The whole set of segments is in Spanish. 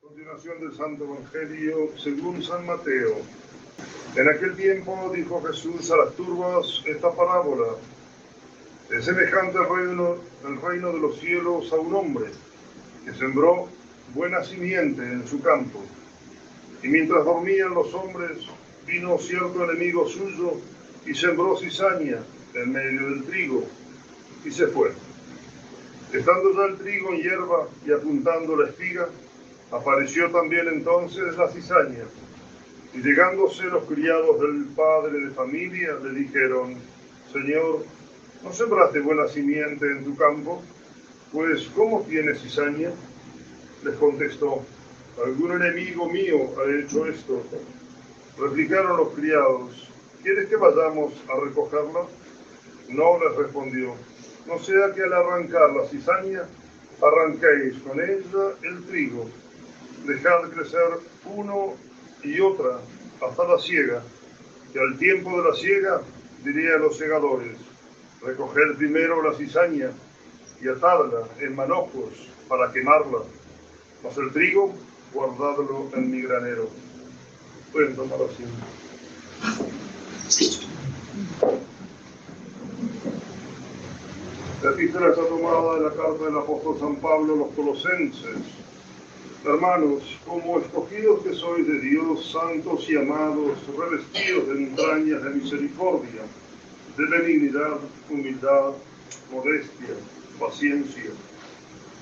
Continuación del Santo Evangelio según San Mateo. En aquel tiempo dijo Jesús a las turbas esta parábola: es semejante el reino de los cielos a un hombre que sembró buena simiente en su campo. Y mientras dormían los hombres, vino cierto enemigo suyo y sembró cizaña en medio del trigo y se fue. Estando ya el trigo en hierba y apuntando la espiga, apareció también entonces la cizaña. Y llegándose los criados del padre de familia, le dijeron: Señor, ¿no sembraste buena simiente en tu campo? Pues, ¿cómo tienes cizaña? Les contestó: algún enemigo mío ha hecho esto. Replicaron los criados: ¿quieres que vayamos a recogerla? No, les respondió, no sea que al arrancar la cizaña, arranquéis con ella el trigo. Dejad crecer uno y otra hasta la siega, y al tiempo de la siega diré a los segadores: recoged primero la cizaña y atadla en manojos para quemarla, mas el trigo guardadlo en mi granero. Pueden tomar asiento. La epístola está tomada de la carta del apóstol San Pablo a los Colosenses. Hermanos, como escogidos que sois de Dios, santos y amados, revestidos de entrañas de misericordia, de benignidad, humildad, modestia, paciencia,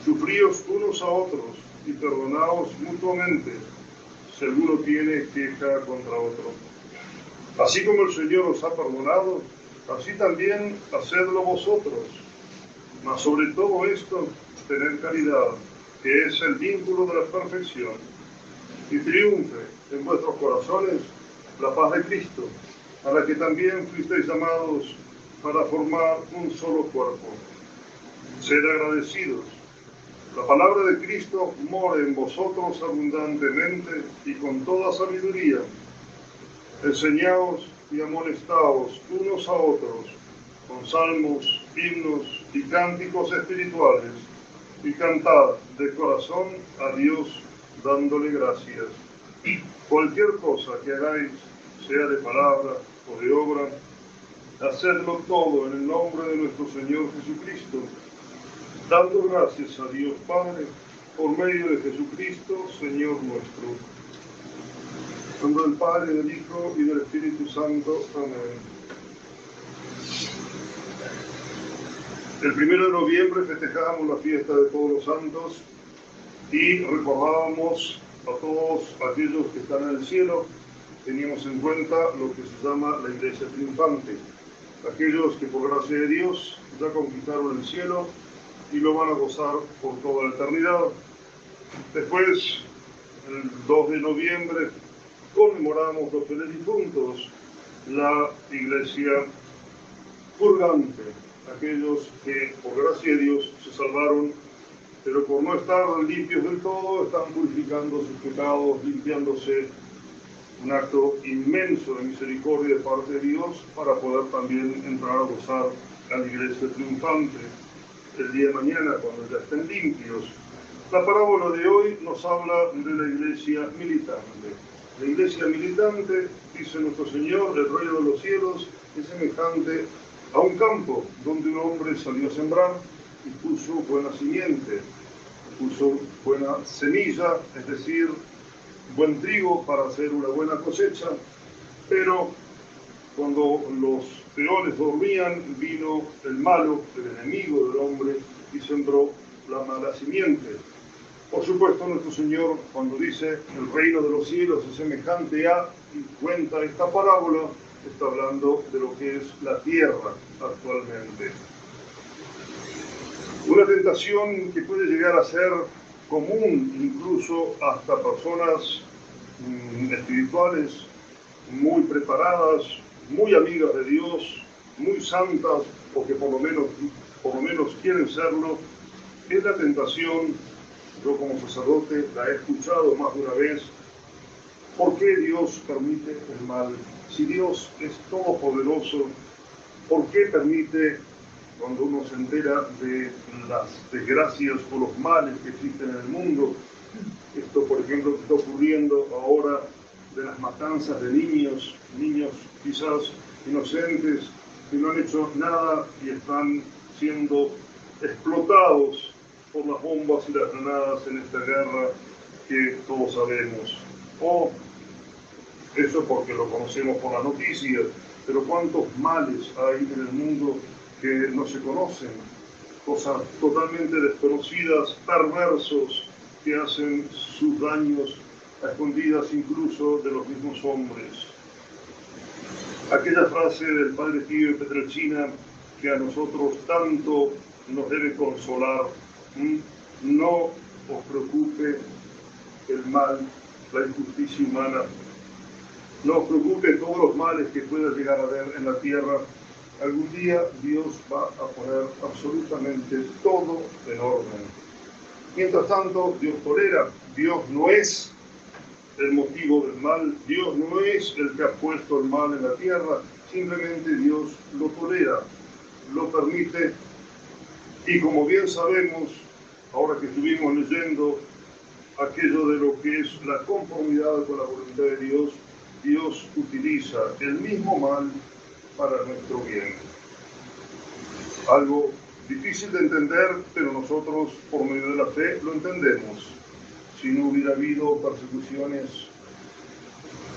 sufríos unos a otros y perdonaos mutuamente, si alguno tiene queja contra otro. Así como el Señor os ha perdonado, así también hacedlo vosotros. Mas sobre todo esto, tened caridad, que es el vínculo de la perfección, y triunfe en vuestros corazones la paz de Cristo, a la que también fuisteis llamados para formar un solo cuerpo. Sed agradecidos. La palabra de Cristo more en vosotros abundantemente y con toda sabiduría. Enseñaos y amonestaos unos a otros con salmos, himnos y cánticos espirituales, y cantad de corazón a Dios dándole gracias. Cualquier cosa que hagáis, sea de palabra o de obra, hacedlo todo en el nombre de nuestro Señor Jesucristo, dando gracias a Dios Padre por medio de Jesucristo, Señor nuestro. En nombre del Padre, del Hijo y del Espíritu Santo. Amén. El 1 de noviembre festejábamos la fiesta de Todos los Santos y recordábamos a todos aquellos que están en el cielo. Teníamos en cuenta lo que se llama la Iglesia triunfante, aquellos que por gracia de Dios ya conquistaron el cielo y lo van a gozar por toda la eternidad. Después, el 2 de noviembre, conmemoramos los fieles difuntos, la Iglesia purgante, aquellos que por gracia de Dios se salvaron, pero por no estar limpios del todo, están purificando sus pecados, limpiándose, un acto inmenso de misericordia de parte de Dios para poder también entrar a gozar a la Iglesia triunfante el día de mañana, cuando ya estén limpios. La parábola de hoy nos habla de la Iglesia militante. La Iglesia militante, dice nuestro Señor, el reino de los cielos es semejante a un campo donde un hombre salió a sembrar y puso buena simiente, puso buena semilla, es decir, buen trigo para hacer una buena cosecha, pero cuando los peones dormían, vino el malo, el enemigo del hombre, y sembró la mala simiente. Por supuesto, nuestro Señor, cuando dice el reino de los cielos es semejante a, y cuenta esta parábola, está hablando de lo que es la tierra actualmente. Una tentación que puede llegar a ser común incluso hasta personas espirituales muy preparadas, muy amigas de Dios, muy santas, o que por lo menos quieren serlo, es la tentación. Yo como sacerdote la he escuchado más de una vez. ¿Por qué Dios permite el mal? Si Dios es todopoderoso, ¿por qué permite, cuando uno se entera de las desgracias o los males que existen en el mundo, Esto, por ejemplo, que está ocurriendo ahora de las matanzas de niños quizás inocentes, que no han hecho nada y están siendo explotados por las bombas y las granadas en esta guerra que todos sabemos. O eso porque lo conocemos por las noticias, pero cuántos males hay en el mundo que no se conocen, cosas totalmente desconocidas, perversos, que hacen sus daños a escondidas incluso de los mismos hombres. Aquella frase del padre Pío de Pietrelcina que a nosotros tanto nos debe consolar: no os preocupe el mal, la injusticia humana, no os preocupe todos los males que pueda llegar a haber en la tierra. Algún día Dios va a poner absolutamente todo en orden. Mientras tanto, Dios tolera. Dios no es el motivo del mal, Dios no es el que ha puesto el mal en la tierra, simplemente Dios lo tolera, lo permite. Y como bien sabemos, ahora que estuvimos leyendo aquello de lo que es la conformidad con la voluntad de Dios, Dios utiliza el mismo mal para nuestro bien. Algo difícil de entender, pero nosotros por medio de la fe lo entendemos. Si no hubiera habido persecuciones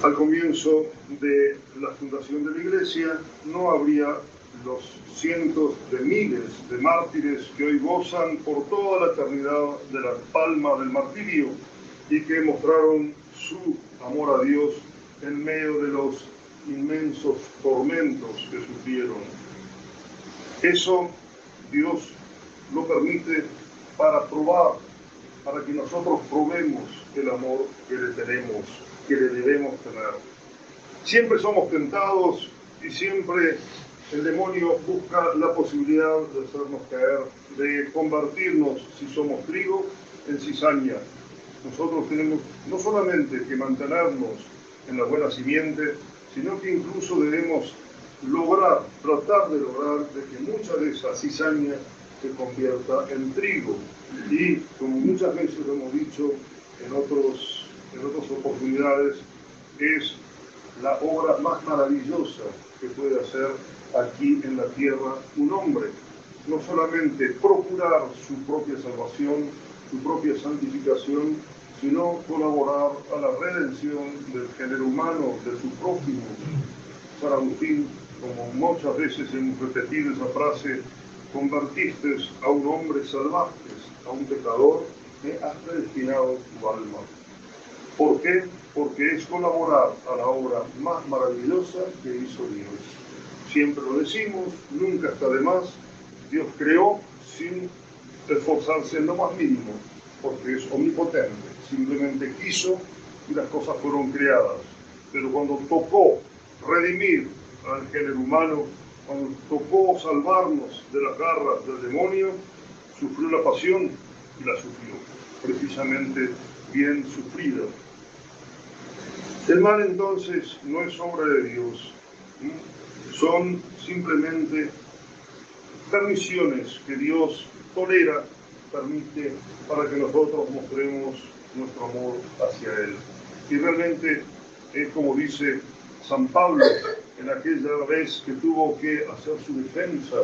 al comienzo de la fundación de la Iglesia, no habría los cientos de miles de mártires que hoy gozan por toda la eternidad de la palma del martirio y que mostraron su amor a Dios en medio de los inmensos tormentos que sufrieron. Eso Dios lo permite para probar, para que nosotros probemos el amor que le tenemos, que le debemos tener. Siempre somos tentados y siempre el demonio busca la posibilidad de hacernos caer, de convertirnos, si somos trigo, en cizaña. Nosotros tenemos no solamente que mantenernos en la buena simiente, sino que incluso debemos tratar de lograr de que mucha de esa cizaña se convierta en trigo. Y como muchas veces lo hemos dicho en otras oportunidades, es la obra más maravillosa que puede hacer aquí en la tierra un hombre. No solamente procurar su propia salvación, su propia santificación, sino colaborar a la redención del género humano, de su prójimo. San Agustín, como muchas veces hemos repetido esa frase: convertiste a un hombre salvaje, a un pecador, que has predestinado tu alma. ¿Por qué? Porque es colaborar a la obra más maravillosa que hizo Dios. Siempre lo decimos, nunca está de más. Dios creó sin esforzarse en lo más mínimo, porque es omnipotente. Simplemente quiso y las cosas fueron creadas. Pero cuando tocó redimir al género humano, cuando tocó salvarnos de las garras del demonio, sufrió la pasión y la sufrió, precisamente bien sufrida. El mal entonces no es obra de Dios, son simplemente permisiones que Dios tolera, permite, para que nosotros mostremos nuestro amor hacia Él. Y realmente es como dice San Pablo en aquella vez que tuvo que hacer su defensa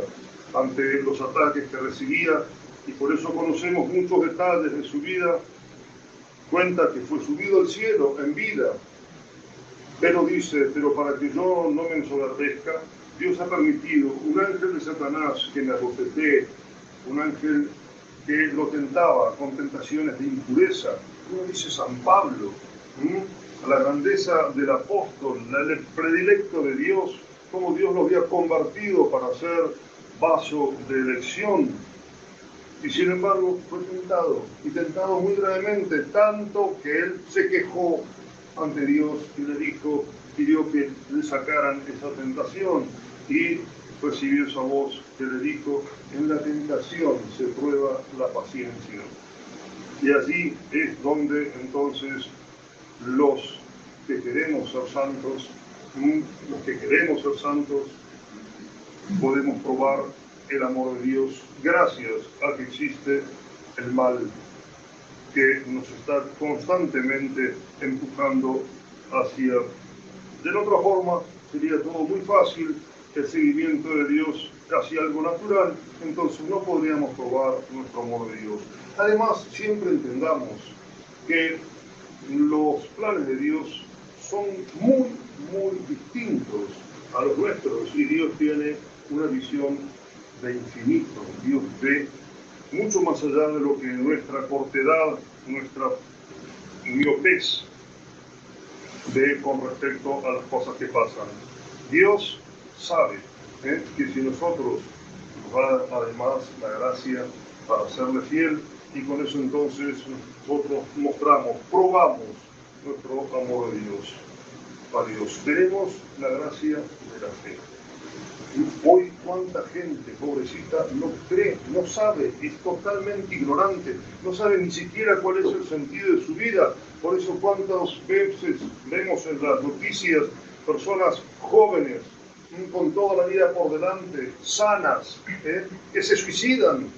ante los ataques que recibía, y por eso conocemos muchos detalles de su vida. Cuenta que fue subido al cielo en vida, pero dice: pero para que yo no me ensoberbezca, Dios ha permitido un ángel de Satanás que me abofetee, un ángel que lo tentaba con tentaciones de impureza. Como dice San Pablo, la grandeza del apóstol, el predilecto de Dios, cómo Dios lo había convertido para ser vaso de elección. Y sin embargo fue tentado, y tentado muy gravemente, tanto que él se quejó ante Dios y le dijo, pidió que le sacaran esa tentación, y recibió esa voz que le dijo: en la tentación se prueba la paciencia. Y allí es donde entonces los que queremos ser santos, podemos probar el amor de Dios gracias a que existe el mal. que nos está constantemente empujando hacia... De otra forma, sería todo muy fácil, el seguimiento de Dios casi algo natural, entonces no podríamos probar nuestro amor de Dios. Además, siempre entendamos que los planes de Dios son muy, muy distintos a los nuestros y Dios tiene una visión de infinito. Dios ve mucho más allá de lo que nuestra cortedad, nuestra miopez ve con respecto a las cosas que pasan. Dios sabe que si nosotros nos da además la gracia para serle fiel, y con eso entonces nosotros probamos nuestro amor de Dios. Para Dios tenemos la gracia de la fe. Y hoy cuánta gente, pobrecita, no cree, no sabe, es totalmente ignorante, no sabe ni siquiera cuál es el sentido de su vida. Por eso cuántas veces vemos en las noticias personas jóvenes, con toda la vida por delante, sanas, que se suicidan.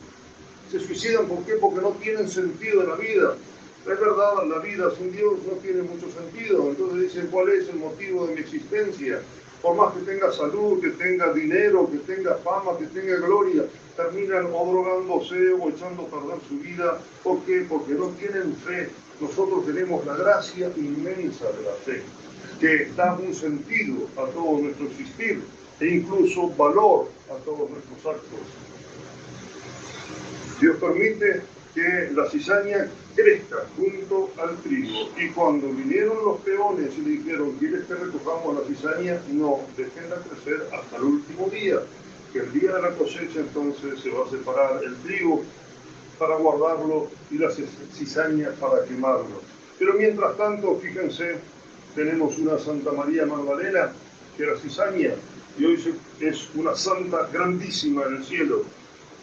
Se suicidan, ¿por qué? Porque no tienen sentido en la vida. Es verdad, la vida sin Dios no tiene mucho sentido. Entonces dicen, ¿cuál es el motivo de mi existencia? Por más que tenga salud, que tenga dinero, que tenga fama, que tenga gloria, terminan o drogándose o echando a perder su vida. ¿Por qué? Porque no tienen fe. Nosotros tenemos la gracia inmensa de la fe, que da un sentido a todo nuestro existir e incluso valor a todos nuestros actos. Dios permite que la cizaña crezca junto al trigo. Y cuando vinieron los peones y le dijeron, ¿quieres que recojamos la cizaña? No, déjenla crecer hasta el último día, que el día de la cosecha entonces se va a separar el trigo para guardarlo y la cizaña para quemarlo. Pero mientras tanto, fíjense, tenemos una Santa María Magdalena, que era cizaña, y hoy es una santa grandísima en el cielo,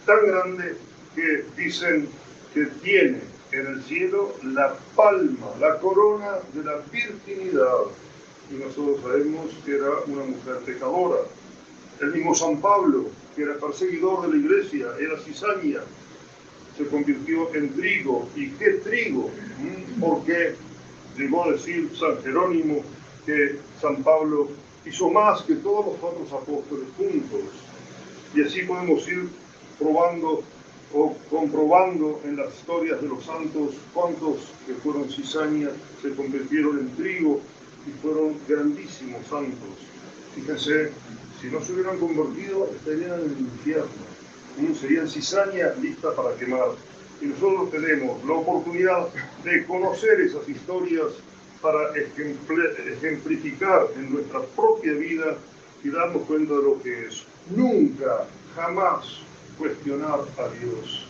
tan grande que dicen que tiene en el cielo la palma, la corona de la virginidad. Y nosotros sabemos que era una mujer pecadora. El mismo San Pablo, que era perseguidor de la iglesia, era cizaña, se convirtió en trigo. ¿Y qué trigo? Porque llegó a decir San Jerónimo que San Pablo hizo más que todos los otros apóstoles juntos. Y así podemos ir probando o comprobando en las historias de los santos cuántos que fueron cizaña se convirtieron en trigo y fueron grandísimos santos. Fíjense, si no se hubieran convertido estarían en el infierno, serían cizaña lista para quemar. Y nosotros tenemos la oportunidad de conocer esas historias para ejemplificar en nuestra propia vida y darnos cuenta de lo que es. Nunca, jamás cuestionar a Dios,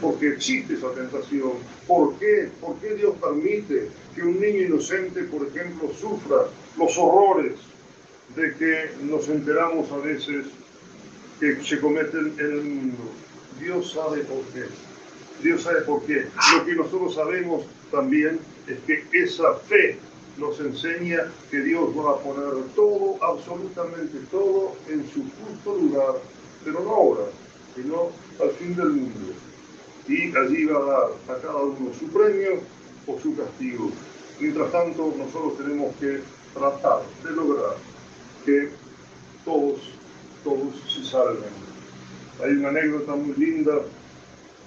porque existe esa tentación. ¿Por qué? ¿Por qué Dios permite que un niño inocente, por ejemplo, sufra los horrores de que nos enteramos a veces que se cometen en el mundo? Dios sabe por qué. Dios sabe por qué. Lo que nosotros sabemos también es que esa fe nos enseña que Dios va a poner todo, absolutamente todo, en su justo lugar, pero no ahora, sino al fin del mundo. Y allí va a dar a cada uno su premio o su castigo. Mientras tanto, nosotros tenemos que tratar de lograr que todos se salven. Hay una anécdota muy linda,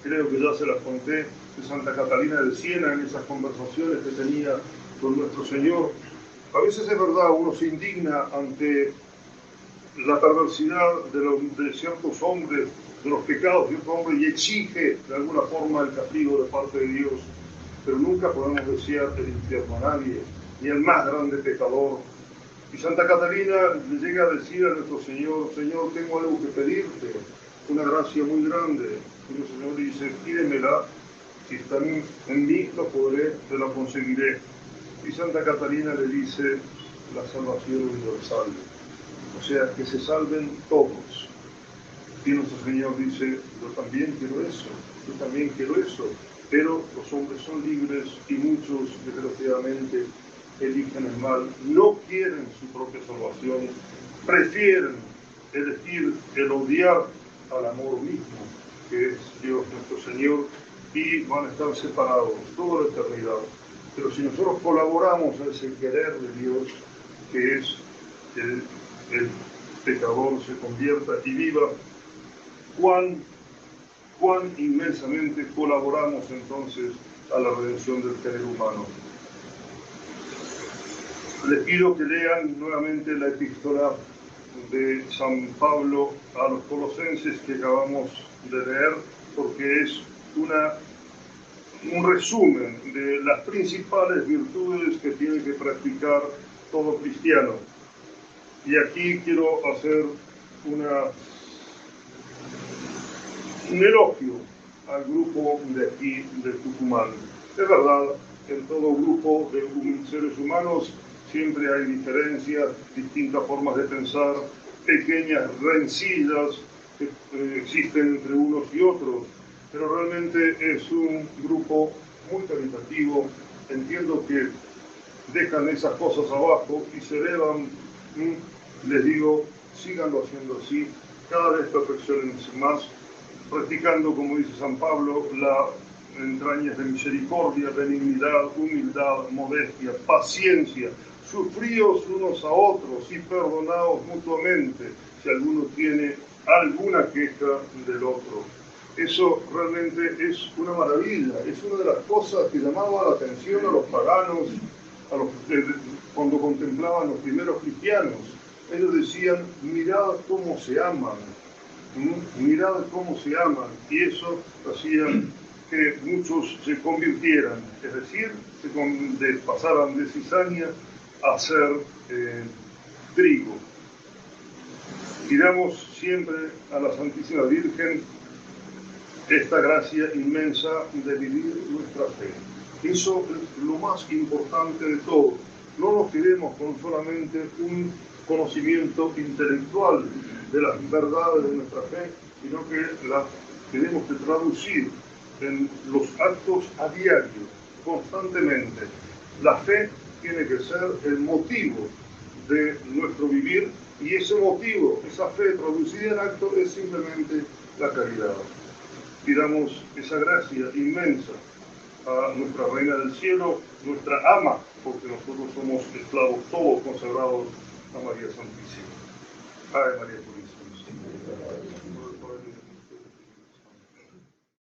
creo que ya se las conté, de Santa Catalina de Siena en esas conversaciones que tenía con nuestro Señor. A veces es verdad, uno se indigna ante la perversidad de ciertos hombres, de los pecados de otro hombre, y exige de alguna forma el castigo de parte de Dios, pero nunca podemos desear el infierno a nadie, ni al más grande pecador. Y Santa Catalina le llega a decir a nuestro Señor, Señor, tengo algo que pedirte, una gracia muy grande. Y el Señor le dice, pídemela, si está en mí lo podré, te la conseguiré. Y Santa Catalina le dice, la salvación universal, o sea, que se salven todos. Y nuestro Señor dice, yo también quiero eso, yo también quiero eso, pero los hombres son libres y muchos, desgraciadamente, eligen el mal, no quieren su propia salvación, prefieren elegir el odiar al amor mismo, que es Dios nuestro Señor, y van a estar separados toda la eternidad. Pero si nosotros colaboramos a ese querer de Dios, que es que el pecador se convierta y viva, cuán inmensamente colaboramos entonces a la redención del género humano. Les pido que lean nuevamente la epístola de San Pablo a los Colosenses que acabamos de leer, porque es un resumen de las principales virtudes que tiene que practicar todo cristiano. Y aquí quiero hacer un elogio al grupo de aquí de Tucumán. Es verdad, en todo grupo de seres humanos siempre hay diferencias, distintas formas de pensar, pequeñas rencillas que existen entre unos y otros, pero realmente es un grupo muy caritativo. Entiendo que dejan esas cosas abajo y se elevan. Les digo, síganlo haciendo así, cada vez perfeccionense más, practicando, como dice San Pablo, las entrañas de misericordia, benignidad, humildad, modestia, paciencia, sufríos unos a otros y perdonaos mutuamente si alguno tiene alguna queja del otro. Eso realmente es una maravilla, es una de las cosas que llamaba la atención a los paganos, cuando contemplaban los primeros cristianos. Ellos decían, mirad cómo se aman, mirad cómo se aman, y eso hacía que muchos se convirtieran, es decir, pasaran de cizaña a ser trigo. Pidamos siempre a la Santísima Virgen esta gracia inmensa de vivir nuestra fe. Eso es lo más importante de todo. No nos quedemos con solamente un conocimiento intelectual de las verdades de nuestra fe, sino que las tenemos que traducir en los actos a diario, constantemente. La fe tiene que ser el motivo de nuestro vivir, y ese motivo, esa fe traducida en acto, es simplemente la caridad. Pidamos esa gracia inmensa a nuestra Reina del Cielo, nuestra ama, porque nosotros somos esclavos todos consagrados a María Santísima. Ave María.